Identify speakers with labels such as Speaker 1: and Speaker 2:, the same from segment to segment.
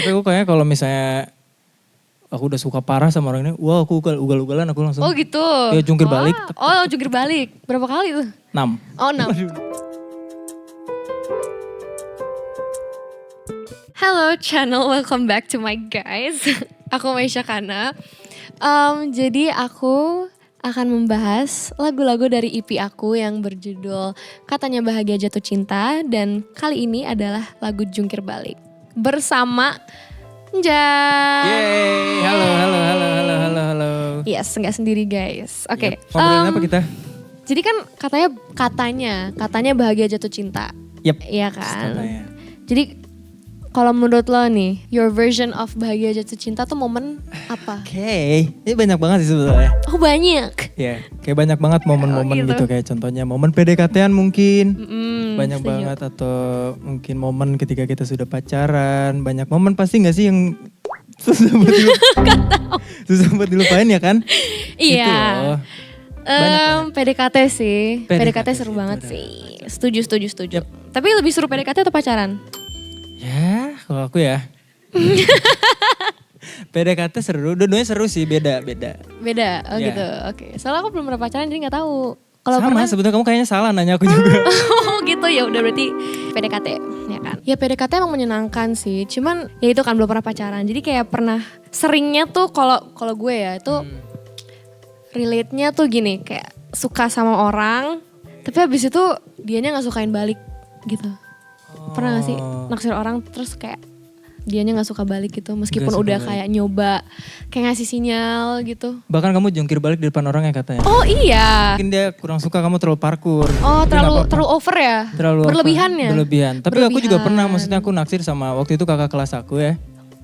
Speaker 1: Tapi aku kayaknya kalau misalnya aku udah suka parah sama orang ini, wah aku ugal-ugalan aku langsung.
Speaker 2: Oh gitu.
Speaker 1: Ya jungkir balik.
Speaker 2: Oh jungkir balik. Berapa kali tuh?
Speaker 1: 6.
Speaker 2: Oh 6. Hello channel, welcome back to my guys. Aku Maisha Kana. Jadi aku akan membahas lagu-lagu dari EP aku yang berjudul Katanya Bahagia Jatuh Cinta. Dan kali ini adalah lagu Jungkir Balik. Bersama Njang.
Speaker 1: Yeay, halo.
Speaker 2: Yes, nggak sendiri guys. Oke.
Speaker 1: Yep. Ngobrolin apa kita?
Speaker 2: Jadi kan katanya bahagia jatuh cinta.
Speaker 1: Yep.
Speaker 2: Iya kan?
Speaker 1: Katanya.
Speaker 2: Jadi kalau menurut lo nih, your version of bahagia jatuh cinta tuh momen apa?
Speaker 1: Oke, ini banyak banget sih sebetulnya.
Speaker 2: Oh banyak.
Speaker 1: Ya, kayak banyak banget momen-momen
Speaker 2: gitu.
Speaker 1: gitu. Kayak contohnya momen PDKT-an mungkin. Banyak
Speaker 2: setuju.
Speaker 1: banget, atau mungkin momen ketika kita sudah pacaran. Banyak momen pasti gak sih yang susah buat dilupain ya kan?
Speaker 2: Iya.
Speaker 1: Gitu loh.
Speaker 2: PDKT sih. PDKT seru
Speaker 1: sih,
Speaker 2: banget
Speaker 1: itu
Speaker 2: sih. Setuju.
Speaker 1: Yep.
Speaker 2: Tapi lebih seru PDKT atau pacaran?
Speaker 1: Ya, kalau aku ya. PDKT seru, dua-duanya seru sih, beda.
Speaker 2: Beda,
Speaker 1: Ya.
Speaker 2: gitu. Oke. Soalnya aku belum pernah pacaran jadi nggak tahu. Kalau
Speaker 1: Sama,
Speaker 2: pernah,
Speaker 1: sebetulnya kamu kayaknya salah nanya aku juga.
Speaker 2: oh gitu ya udah berarti PDKT ya kan. Ya PDKT emang menyenangkan sih. Cuman ya itu kan belum pernah pacaran. Jadi kayak pernah seringnya tuh kalau gue ya itu relate-nya tuh gini, kayak suka sama orang tapi habis itu dianya nggak sukain balik gitu. Pernah gak sih naksir orang terus kayak dianya gak suka balik gitu meskipun
Speaker 1: Nggak suka
Speaker 2: udah
Speaker 1: balik.
Speaker 2: kayak nyoba kayak ngasih sinyal gitu.
Speaker 1: Bahkan kamu jungkir balik di depan orang ya katanya.
Speaker 2: Oh iya.
Speaker 1: Mungkin dia kurang suka kamu terlalu parkur.
Speaker 2: Oh
Speaker 1: Tapi nggak apa-apa.
Speaker 2: terlalu over ya?
Speaker 1: Terlalu apa?
Speaker 2: Berlebihan ya?
Speaker 1: Berlebihan. Tapi aku juga
Speaker 2: Berlebihan.
Speaker 1: pernah, maksudnya aku naksir sama waktu itu kakak kelas aku ya.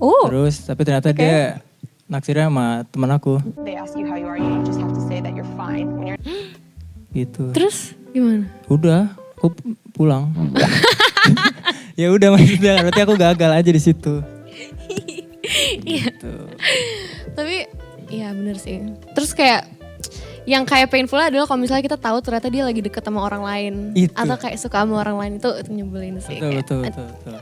Speaker 2: Oh.
Speaker 1: Terus tapi ternyata dia naksirnya sama teman aku
Speaker 3: They ask you how you are, you just have to say that you're fine. When you're
Speaker 1: gitu.
Speaker 2: Terus gimana?
Speaker 1: Udah, aku pulang. Ya udah maksudnya berarti aku gagal aja di situ.
Speaker 2: Iya.
Speaker 1: Gitu.
Speaker 2: Tapi iya bener sih. Terus kayak yang kayak painful adalah kalau misalnya kita tahu ternyata dia lagi deket sama orang lain.
Speaker 1: Itu.
Speaker 2: Atau kayak suka sama orang lain itu nyebelin sih.
Speaker 1: Betul,
Speaker 2: Kayak,
Speaker 1: betul.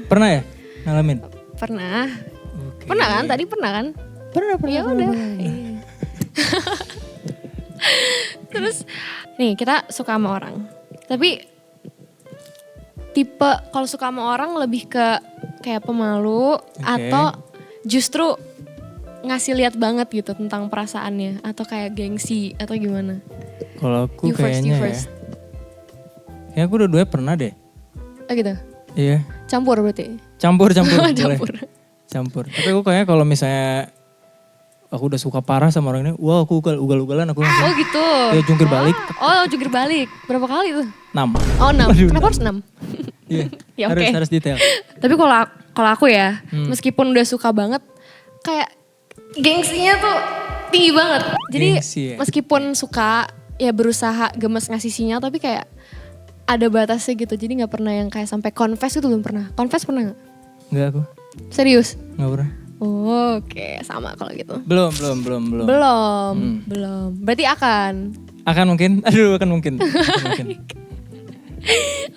Speaker 1: Pernah ya ngalamin?
Speaker 2: Pernah.
Speaker 1: Oke.
Speaker 2: Pernah kan? Tadi pernah kan?
Speaker 1: Pernah.
Speaker 2: Ya udah. Iya. Terus nih kita suka sama orang. Tapi tipe kalau suka sama orang lebih ke kayak pemalu atau justru ngasih lihat banget gitu tentang perasaannya atau kayak gengsi atau gimana?
Speaker 1: Kalau aku
Speaker 2: You first,
Speaker 1: kayaknya
Speaker 2: you first.
Speaker 1: ya. Kayaknya aku dua-duanya pernah deh.
Speaker 2: Oh gitu.
Speaker 1: Iya.
Speaker 2: Campur berarti.
Speaker 1: Campur boleh.
Speaker 2: Campur.
Speaker 1: Campur. Tapi aku kayaknya kalau misalnya aku udah suka parah sama orang ini, wah aku ugal-ugalan aku langsung.
Speaker 2: Oh gitu.
Speaker 1: Ya jungkir balik.
Speaker 2: Oh jungkir balik. Berapa kali tuh?
Speaker 1: 6.
Speaker 2: Oh 6.
Speaker 1: Waduh,
Speaker 2: Kenapa harus 6?
Speaker 1: Iya.
Speaker 2: Ya, oke.
Speaker 1: Harus detail.
Speaker 2: Tapi kalau aku ya, meskipun udah suka banget, kayak gengsinya tuh tinggi banget. Jadi
Speaker 1: Gengsi ya?
Speaker 2: meskipun suka, ya berusaha gemes ngasih sinyal, tapi kayak ada batasnya gitu. Jadi nggak pernah yang kayak sampai confess itu belum pernah. Confess pernah nggak?
Speaker 1: Enggak aku.
Speaker 2: Serius?
Speaker 1: Enggak pernah.
Speaker 2: Oh, oke, sama kalau gitu.
Speaker 1: Belum.
Speaker 2: Belum. Berarti akan.
Speaker 1: Akan mungkin. Akan mungkin.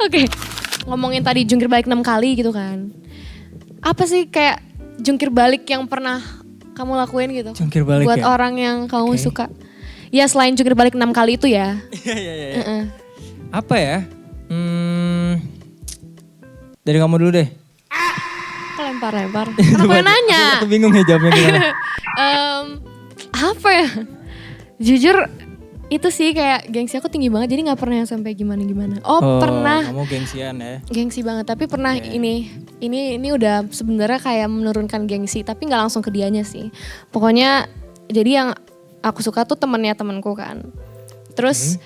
Speaker 2: Oke. Ngomongin tadi jungkir balik 6 kali gitu kan. Apa sih kayak jungkir balik yang pernah kamu lakuin gitu?
Speaker 1: Jungkir balik
Speaker 2: buat
Speaker 1: ya?
Speaker 2: orang yang kamu
Speaker 1: Oke.
Speaker 2: suka. Ya selain jungkir balik 6 kali itu ya.
Speaker 1: Iya. Apa ya? Dari kamu dulu deh.
Speaker 2: Kok lempar-lempar? Kenapa yang nanya?
Speaker 1: Aku bingung ya jawabnya gimana.
Speaker 2: Apa ya? Jujur itu sih kayak gengsi aku tinggi banget jadi gak pernah yang sampai gimana-gimana. Oh pernah.
Speaker 1: Kamu gengsian ya.
Speaker 2: Gengsi banget tapi pernah
Speaker 1: Oke.
Speaker 2: ini udah sebenarnya kayak menurunkan gengsi tapi nggak langsung ke dianya sih. Pokoknya jadi yang aku suka tuh temanku kan. Terus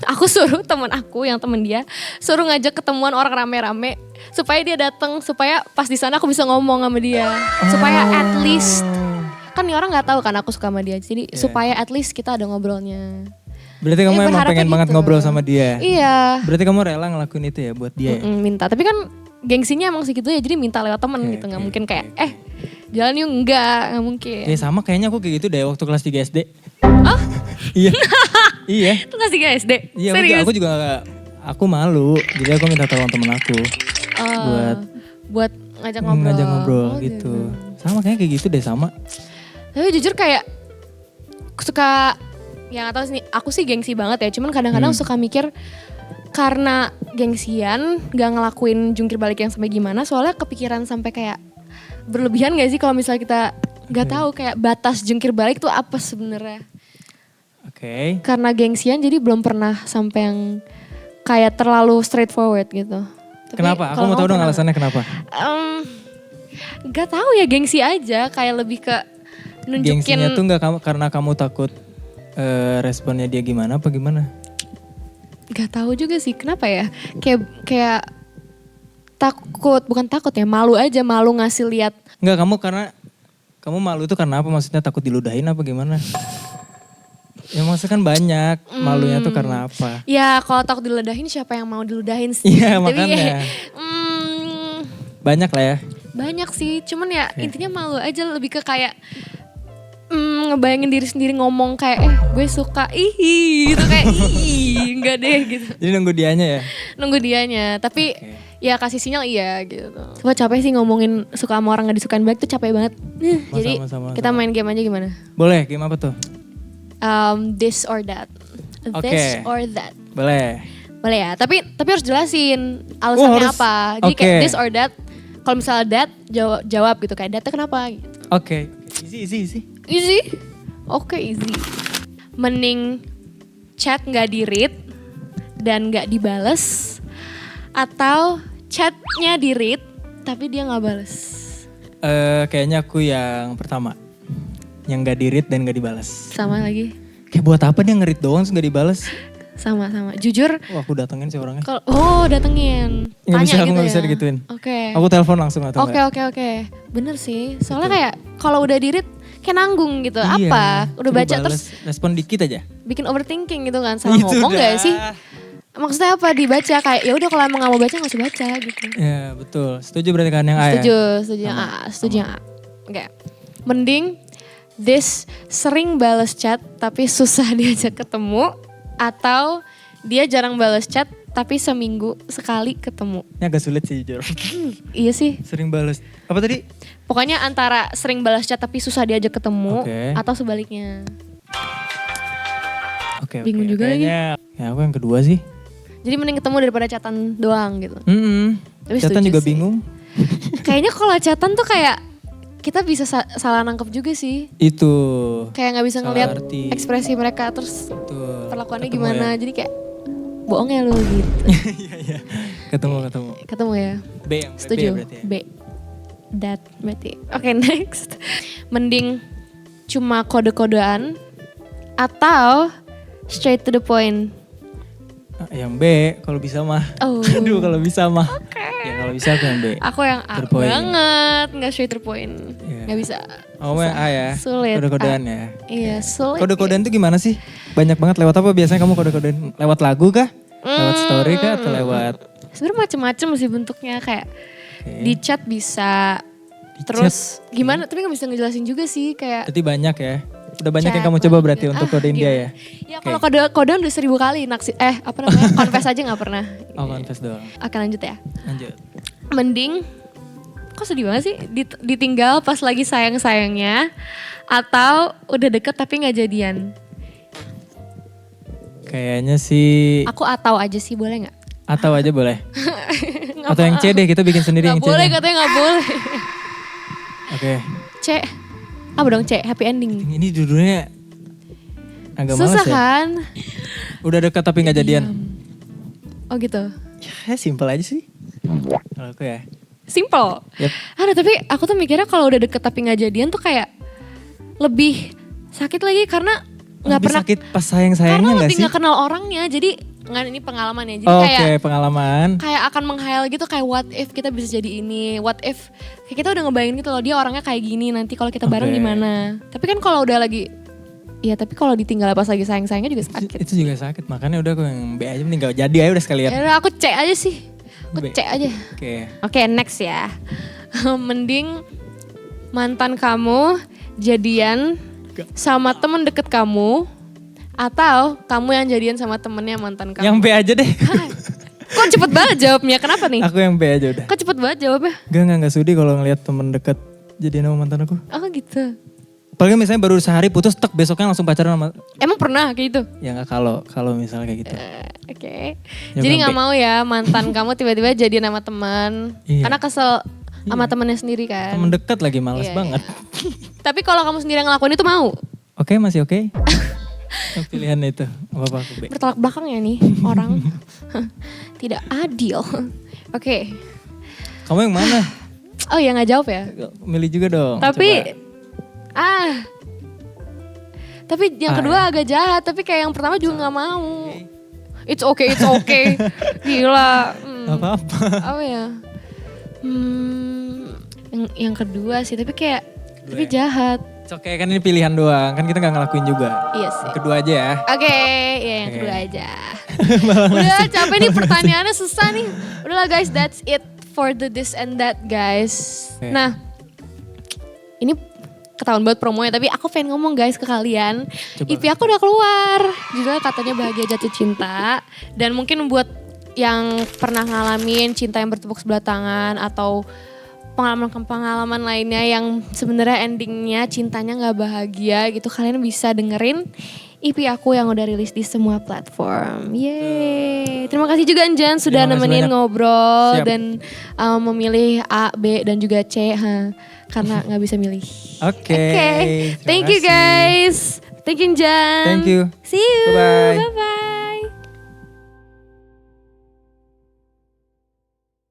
Speaker 2: aku suruh teman aku yang temen dia suruh ngajak ketemuan orang rame-rame supaya dia datang supaya pas di sana aku bisa ngomong sama dia. Supaya at least kan nih orang nggak tahu kan aku suka sama dia. Jadi supaya at least kita ada ngobrolnya.
Speaker 1: Berarti kamu emang
Speaker 2: berharapnya
Speaker 1: pengen banget
Speaker 2: gitu.
Speaker 1: ngobrol sama dia.
Speaker 2: Iya.
Speaker 1: Berarti kamu rela ngelakuin itu ya buat dia ya?
Speaker 2: Minta tapi kan gengsinya emang segitu ya jadi minta lewat temen
Speaker 1: Oke,
Speaker 2: gitu nggak
Speaker 1: oke,
Speaker 2: mungkin kayak
Speaker 1: oke.
Speaker 2: jalan yuk nggak mungkin.
Speaker 1: Ya sama kayaknya aku kayak gitu deh waktu kelas 3 SD.
Speaker 2: Oh
Speaker 1: Iya. Iya.
Speaker 2: itu kelas 3 SD?
Speaker 1: Iya
Speaker 2: Serius?
Speaker 1: aku juga aku malu. Jadi aku minta tolong temen aku.
Speaker 2: buat ngajak ngobrol.
Speaker 1: Ngajak ngobrol
Speaker 2: Oh,
Speaker 1: gitu. Sama kayaknya kayak gitu deh sama.
Speaker 2: Tapi jujur kayak suka, ya gak tau sih, aku sih gengsi banget ya. Cuman kadang-kadang suka mikir karena gengsian gak ngelakuin jungkir balik yang sampai gimana. Soalnya kepikiran sampai kayak berlebihan gak sih kalau misalnya kita gak tahu kayak batas jungkir balik tuh apa sebenarnya.
Speaker 1: Oke.
Speaker 2: Karena gengsian jadi belum pernah sampai yang kayak terlalu straightforward gitu. Tapi
Speaker 1: Kenapa? Aku
Speaker 2: kalau
Speaker 1: mau tahu
Speaker 2: kamu
Speaker 1: dong
Speaker 2: pernah
Speaker 1: alasannya kenapa.
Speaker 2: Gak tahu ya, gengsi aja, kayak lebih ke nunjukin.
Speaker 1: Gengsinya tuh nggak karena kamu takut responnya dia gimana apa gimana?
Speaker 2: Gak tahu juga sih kenapa ya. Kayak takut, bukan takut ya, malu aja, malu ngasih lihat.
Speaker 1: Enggak, karena kamu malu itu karena apa? Maksudnya takut diludahin apa gimana? Ya maksudnya kan banyak, malunya tuh karena apa?
Speaker 2: Ya kalau takut diludahin siapa yang mau diludahin sih?
Speaker 1: Iya,
Speaker 2: Tapi,
Speaker 1: makanya. Banyak lah ya.
Speaker 2: banyak sih, cuman ya intinya malu aja, lebih ke kayak ngebayangin diri sendiri ngomong kayak gue suka gitu kayak enggak deh gitu.
Speaker 1: Jadi nunggu dianya ya?
Speaker 2: Nunggu dianya, tapi ya kasih sinyal iya gitu. Coba capek sih ngomongin suka sama orang gak disukain balik tuh capek banget. Jadi
Speaker 1: sama.
Speaker 2: kita main game aja gimana?
Speaker 1: Boleh, game apa tuh?
Speaker 2: This or that.
Speaker 1: Oke.
Speaker 2: This or that.
Speaker 1: Boleh.
Speaker 2: Boleh ya, tapi harus jelasin alasannya
Speaker 1: harus.
Speaker 2: apa. Jadi
Speaker 1: Oke.
Speaker 2: kayak this or that, kalau misalnya that jawab gitu kayak that kenapa gitu.
Speaker 1: Oke. Easy.
Speaker 2: Easy? Oke, easy. Mending chat gak di-read dan gak dibales, atau chatnya di-read tapi dia gak bales?
Speaker 1: Kayaknya aku yang pertama. Yang gak di-read dan gak dibalas.
Speaker 2: Sama lagi?
Speaker 1: Kayak buat apa dia nge-read doang terus gak dibalas?
Speaker 2: Sama. Jujur,
Speaker 1: Aku datengin sih orangnya.
Speaker 2: datengin.
Speaker 1: Nggak bisa,
Speaker 2: Tanya
Speaker 1: aku
Speaker 2: gitu
Speaker 1: nggak
Speaker 2: ya?
Speaker 1: bisa digituin.
Speaker 2: Oke.
Speaker 1: Aku telepon langsung atau enggak?
Speaker 2: Oke. Bener sih. Soalnya kayak kalau udah di-read kayak nanggung gitu.
Speaker 1: Iya,
Speaker 2: Apa? Udah
Speaker 1: coba
Speaker 2: baca
Speaker 1: bales,
Speaker 2: terus
Speaker 1: respon dikit aja.
Speaker 2: bikin overthinking gitu kan. Salah
Speaker 1: Itu
Speaker 2: ngomong
Speaker 1: dah.
Speaker 2: gak sih? Maksudnya apa dibaca kayak ya udah kalau emang gak mau baca gak usah baca gitu.
Speaker 1: Ya betul. Setuju berarti kan yang A ya?
Speaker 2: Setuju yang A, setuju yang A. Oke. Mending this sering bales chat tapi susah diajak ketemu, atau dia jarang bales chat tapi seminggu sekali ketemu.
Speaker 1: Ini agak sulit sih jujur.
Speaker 2: Iya sih.
Speaker 1: Sering balas. Apa tadi?
Speaker 2: Pokoknya antara sering balas chat tapi susah diajak ketemu,
Speaker 1: Oke.
Speaker 2: atau sebaliknya.
Speaker 1: Oke.
Speaker 2: Bingung juga lagi.
Speaker 1: Kayaknya, ya aku yang kedua sih.
Speaker 2: Jadi mending ketemu daripada chatan doang gitu. Tapi
Speaker 1: Catatan
Speaker 2: setuju
Speaker 1: juga
Speaker 2: sih.
Speaker 1: bingung.
Speaker 2: Kayaknya kalau chatan tuh kayak kita bisa salah nangkep juga sih.
Speaker 1: Itu.
Speaker 2: Kayak nggak bisa
Speaker 1: Salah
Speaker 2: ngelihat
Speaker 1: arti.
Speaker 2: ekspresi mereka terus
Speaker 1: Betul.
Speaker 2: perlakuannya
Speaker 1: Ketemu
Speaker 2: gimana.
Speaker 1: ya.
Speaker 2: Jadi kayak bohong ya lu gitu.
Speaker 1: Iya. Ketemu.
Speaker 2: Ketemu ya.
Speaker 1: B yang
Speaker 2: Setuju.
Speaker 1: B ya berarti ya?
Speaker 2: B. That berarti. Oke, next. Mending cuma kode-kodean atau straight to the point.
Speaker 1: Yang B kalau bisa mah.
Speaker 2: Oh.
Speaker 1: Aduh kalau bisa mah. Ya kalau bisa aku yang B.
Speaker 2: Aku yang A
Speaker 1: To the point.
Speaker 2: banget, nggak straight to the point.
Speaker 1: Iya.
Speaker 2: Nggak bisa.
Speaker 1: Kamu yang A ya?
Speaker 2: Sulit.
Speaker 1: Kode-kodean
Speaker 2: A.
Speaker 1: ya?
Speaker 2: Iya, sulit.
Speaker 1: Kode-kodean tuh gimana sih? Banyak banget lewat apa biasanya kamu kode-kodean? Lewat lagu kah? Lewat story kah? Atau lewat?
Speaker 2: Sebenarnya macem-macem sih bentuknya, kayak
Speaker 1: Oke.
Speaker 2: di chat bisa.
Speaker 1: Di
Speaker 2: Terus gimana? Tapi nggak bisa ngejelasin juga sih kayak.
Speaker 1: Berarti banyak ya? Udah banyak yang
Speaker 2: chat
Speaker 1: kamu coba
Speaker 2: lah
Speaker 1: berarti
Speaker 2: gitu.
Speaker 1: untuk kodein dia ya?
Speaker 2: Ya kalau kode-kodean udah 1000 kali naksi. Apa namanya? Confess aja nggak pernah.
Speaker 1: Oh confess doang.
Speaker 2: Oke lanjut ya.
Speaker 1: Lanjut.
Speaker 2: Mending, kok sedih banget sih, ditinggal pas lagi sayang-sayangnya, atau udah deket tapi gak jadian?
Speaker 1: Kayaknya sih
Speaker 2: Aku atau aja sih, boleh gak?
Speaker 1: atau aja boleh. Atau yang C deh, kita bikin sendiri
Speaker 2: Gak
Speaker 1: yang C.
Speaker 2: boleh, katanya gak boleh.
Speaker 1: Oke.
Speaker 2: C, apa dong C? Happy ending.
Speaker 1: Ini judulnya agak males
Speaker 2: Susah
Speaker 1: ya.
Speaker 2: kan?
Speaker 1: Udah deket tapi gak jadian.
Speaker 2: Oh gitu.
Speaker 1: Ya simple aja sih. Kalau aku ya.
Speaker 2: Simple.
Speaker 1: Yep.
Speaker 2: Ada tapi aku tuh mikirnya kalau udah deket tapi gak jadian tuh kayak lebih sakit lagi karena nggak
Speaker 1: Lebih
Speaker 2: pernah.
Speaker 1: sakit pas sayang-sayangnya
Speaker 2: Karena
Speaker 1: gak
Speaker 2: lebih
Speaker 1: sih?
Speaker 2: nggak kenal orangnya, jadi nggak, ini pengalaman ya. Jadi
Speaker 1: Oke,
Speaker 2: kayak
Speaker 1: pengalaman.
Speaker 2: kayak akan menghayal gitu, kayak what if kita bisa jadi ini, what if kayak kita udah ngebayangin gitu loh dia orangnya kayak gini, nanti kalau kita bareng
Speaker 1: Oke.
Speaker 2: gimana. Tapi kan kalau udah lagi, ya tapi kalau ditinggal pas lagi sayang-sayangnya juga sakit.
Speaker 1: Itu juga sakit, makanya udah aku yang B aja mending gak jadi aja udah sekalian.
Speaker 2: Ya udah aku C aja sih, aku
Speaker 1: B.
Speaker 2: C aja.
Speaker 1: Oke.
Speaker 2: Oke, next ya. Mending mantan kamu jadian sama temen deket kamu, atau kamu yang jadian sama temennya mantan kamu.
Speaker 1: Yang B aja deh.
Speaker 2: Kok cepet banget jawabnya? Kenapa nih?
Speaker 1: Aku yang B aja udah.
Speaker 2: Kok cepet banget jawabnya?
Speaker 1: Gak sudi kalau ngeliat temen deket jadi sama mantan aku.
Speaker 2: Oh gitu.
Speaker 1: Apalagi misalnya baru sehari putus, tek besoknya langsung pacaran sama.
Speaker 2: Emang pernah kayak gitu?
Speaker 1: Ya nggak kalau misalnya kayak gitu.
Speaker 2: Oke.
Speaker 1: Ya,
Speaker 2: Jadi
Speaker 1: Bang,
Speaker 2: nggak
Speaker 1: B.
Speaker 2: mau ya mantan kamu tiba-tiba jadi nama teman.
Speaker 1: Iya.
Speaker 2: Karena kesel sama temennya sendiri kan.
Speaker 1: Temen deket lagi males
Speaker 2: Iya,
Speaker 1: banget.
Speaker 2: Tapi kalau kamu sendiri yang ngelakuin itu mau?
Speaker 1: Oke, masih oke. Pilihan itu, apa aku B.
Speaker 2: Bertolak belakang ya nih orang. Tidak adil. Oke.
Speaker 1: Kamu yang mana?
Speaker 2: Oh ya nggak jawab ya?
Speaker 1: Milih juga dong.
Speaker 2: Tapi
Speaker 1: coba.
Speaker 2: Tapi yang kedua agak jahat. Tapi kayak yang pertama juga nggak mau. It's okay. Gila.
Speaker 1: Gak apa-apa.
Speaker 2: Apa ya? Yang kedua sih. Tapi kayak tapi jahat.
Speaker 1: Oke, kan ini pilihan doang. Kan kita gak ngelakuin juga.
Speaker 2: Iya sih.
Speaker 1: Kedua aja ya.
Speaker 2: Oke, ya yang
Speaker 1: Oke.
Speaker 2: kedua aja. Udah capek nih pertanyaannya susah nih. Udahlah guys, that's it for the this and that guys.
Speaker 1: Oke.
Speaker 2: Nah, ini ketahuan banget promonya, tapi aku pengen ngomong guys ke kalian.
Speaker 1: Coba.
Speaker 2: IP aku udah keluar. Judulnya katanya Bahagia Jatuh Cinta. Dan mungkin buat yang pernah ngalamin cinta yang bertepuk sebelah tangan atau pengalaman-pengalaman lainnya yang sebenarnya endingnya cintanya nggak bahagia gitu, kalian bisa dengerin EP aku yang udah rilis di semua platform. Yeay. Terima kasih juga Anjan sudah
Speaker 1: Terima kasih
Speaker 2: nemenin
Speaker 1: banyak.
Speaker 2: ngobrol
Speaker 1: Siap.
Speaker 2: dan memilih A, B dan juga C karena nggak bisa milih.
Speaker 1: Oke.
Speaker 2: Oke.
Speaker 1: Terima
Speaker 2: Thank you
Speaker 1: kasih.
Speaker 2: guys. Thank you Jan.
Speaker 1: Thank you.
Speaker 2: See you.
Speaker 1: Bye-bye.
Speaker 2: Bye-bye.